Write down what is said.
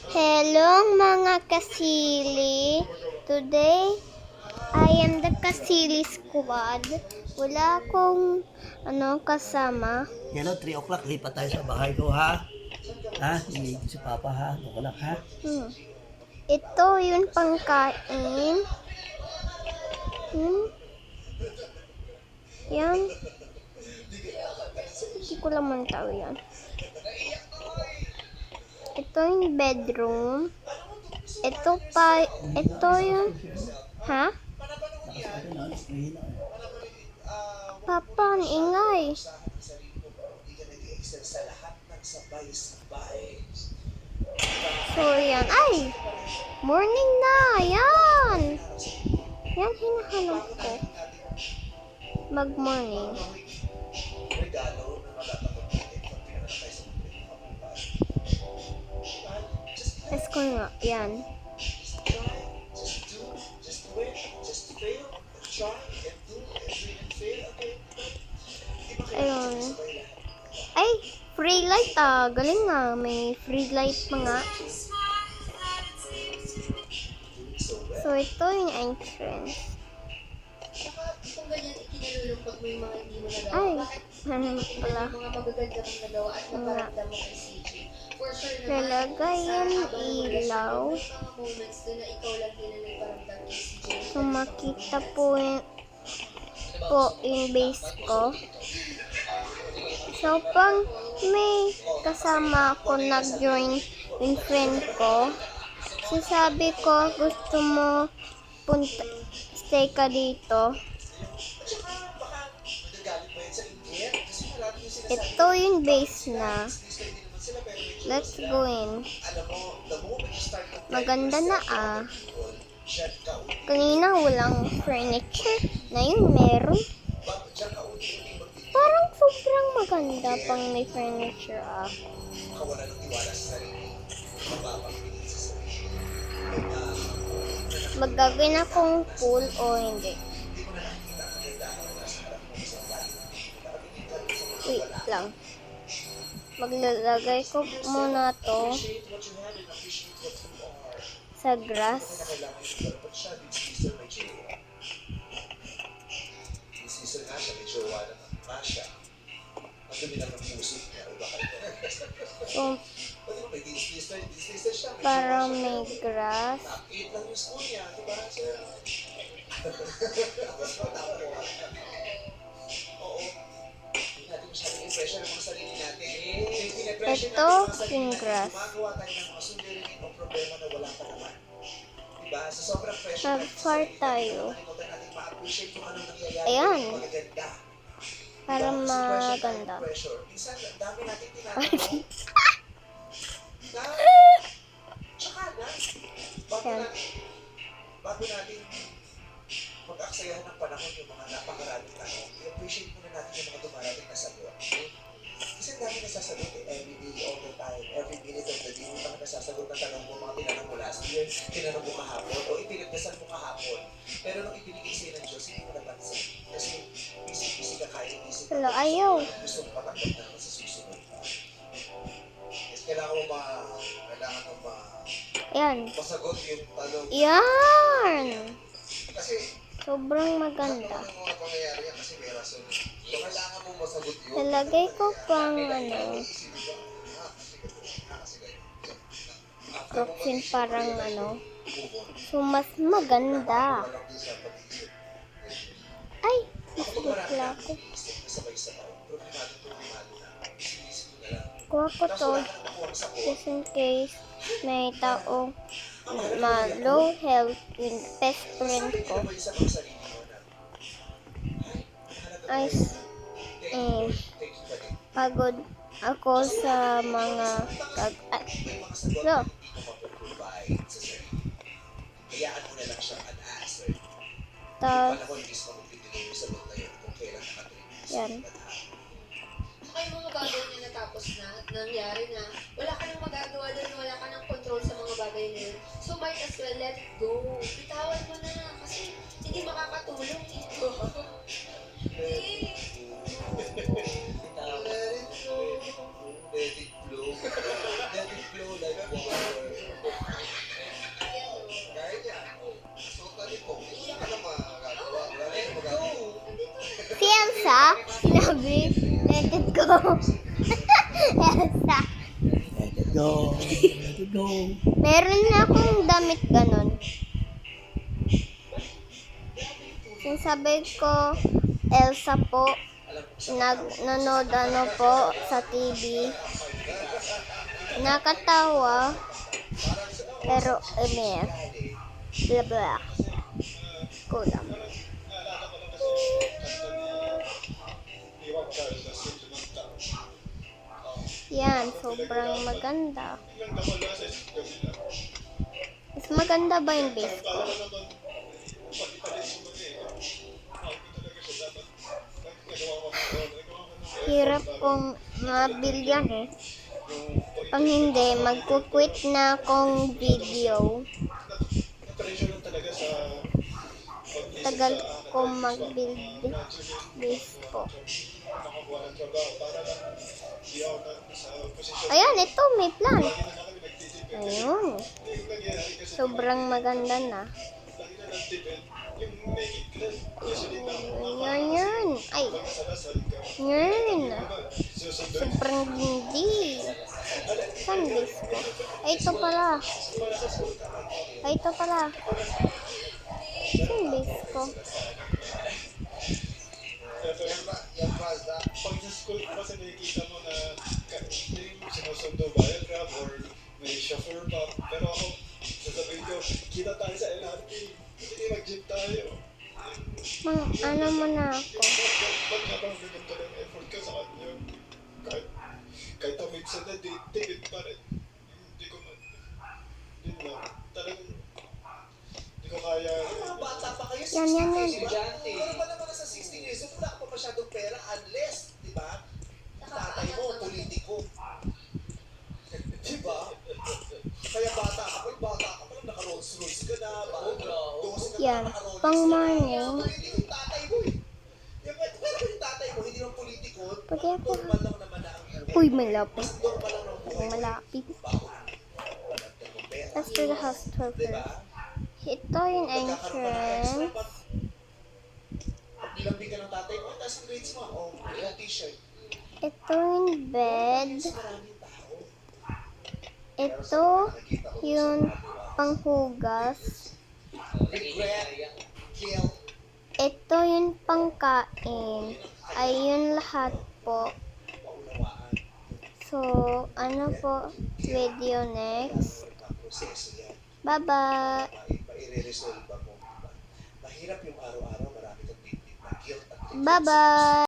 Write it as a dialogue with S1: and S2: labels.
S1: Hello mga kasili. Today, I am the kasili squad. Wala akong kasama.
S2: Yan o, 3 o'clock, lipat tayo sa bahay ko, ha? Ha? Hindi si Papa, ha? Ako lang, ha?
S1: Ito yung pangkain. Yan. Hindi ko naman tao yan. Ito yung bedroom. Ito yung, ha? Papa, ang ingay. So, yan. Ay! Morning na! Yan! Yan, hinahanap ko. Mag-morning. Let's go nga. Yan. Ayun. Ay! Free light ah. Galing nga. May free light pa nga. So, ito yung entrance.
S3: Kung ganyan ikinalulong pag may mga hindi mo nagawa,
S1: Ay!
S3: bakit
S1: Ano pala?
S3: mga magaganda mong nagawa at maparamdam mo kay CJ? For sure naman,
S1: Lalagay yung ilaw.
S3: may mga moments doon na ikaw lang din na nagparamdam kay CJ.
S1: So, makita po yung base ko. So, pag may kasama ako nag-join yung friend ko, sasabi ko, gusto mo stay ka dito. Ito yung base na. Let's go in. Maganda na ah. Kanina walang furniture. Ngayon meron. Parang sobrang maganda pang may furniture ah. Magagawin akong pool o hindi. Wait lang. Maglalagay ko muna to sa grass. So, para may grass. Ito yung grass. Mag-far tayo. Ayan. Para maganda. Ayan.
S4: Bago natin mag-aksayahan ng panahon yung mga napakaraming tanong, i-appreciate muna natin yung mga dumarating na sagot. Kasi ang dami nasasagot every day, all the time, every minute of the day, yung mga nasasagot na tanong mo, mga tinanong mo last year, tinanong mo kahapon, o ipinagdasal mo kahapon. Pero nung ibinigay sa'yo ng Diyos, hindi mo napansin. Kasi busy-busy ka kaya isip.
S1: Hello, ayaw.
S4: Gusto mo patanggap na sa susunod. Yes, kailangan mo
S1: Ayan.
S4: masagot yung tanong.
S1: Yan.
S4: Kasi
S1: Sobrang maganda.
S4: mga pangyayari yan kasi may rason. So, kailangan mo masagot yun.
S1: Nalagay ko pang toxin parang So, mas maganda. Ay, nasipla ko. Kuha ko to just in case may taong low health yung best friend ko. Ay, pagod ako sa mga no.
S4: Hayaan mo na lang siyang unanswered.
S1: Tapos,
S4: Panahon mismo magbibigay yung sagot na yun kung kailan nakatuloy.
S1: yan.
S3: Saka yung mga bagay na natapos na, nangyari na, wala ka nang magagawa doon, wala ka nang control sa mga bagay na yun. So might as well let it go. Bitawan mo na kasi hindi makakatulong ito.
S4: Let it flow. Let it flow like water.
S1: Elsa.
S2: Let it go. Let it go.
S1: Meron na akong damit ganon. Sinasabi ko, Elsa po, nanonood ano po sa TV. Nakatawa, pero blah blah. Kulang. Yan, sobrang maganda. Mas maganda ba yung base ko? Hirap kong mabilyan eh. Pag hindi, magkukwit na akong video. Tagal ko mag-build base ko. Ayan, ito may plan. Ayun. Sobrang maganda na. Yan. Ay. Yan. Sobrang hindi. Saan base ko? Ay, ito pala. Saan base ko?
S5: Pag sa school ko kasi nakikita mo na yung sinusundo ba yung grab or may chauffeur pa. Pero ako, sasabihin ko, kita tayo sa LRT. Hindi mag-jeep tayo.
S1: Ano mo na ako?
S5: Ba't habang ganito lang effort ka sa kanya? Kahit minsan na tipid pa rin. Hindi ko talagang hindi ko kaya.
S4: Mga bata pa kayo,
S1: Yan.
S4: estudyante. Pero pa naman sa 16 years old, wala ka pa masyadong pera unless, di ba? Tatay mo, politiko. Di ba? Kaya bata ka pa, naka-Rolls Royce ka na,
S1: Yan. Pang morning.
S4: Politiko yung tatay mo eh. Pero yung tatay mo, hindi naman politiko,
S1: Pwede ako.
S4: normal lang naman na ang buhay.
S1: Uy, malapit.
S4: Normal lang ang buhay.
S1: Malapit.
S4: Pera.
S1: Let's do the house tour
S4: Di
S1: first.
S4: ba?
S1: Ito yung
S4: Nagkakaroon ka ng extra
S1: entrance.
S4: pag nilambing ka ng tatay mo, tapos ang grades mo, yung t-shirt.
S1: Ito yung bed.
S4: Maraming tao.
S1: Ito yung panghugas.
S4: Regret, guilt,
S1: Ito yung pangkain. Ayun lahat po.
S4: paunawaan.
S1: So, ano po? Video next.
S4: Ang proseso yan.
S1: Bye-bye.
S4: Maire-resolve mo. Mahirap yung araw-araw, marami kang bibig na guilt at regret.
S1: Bye-bye.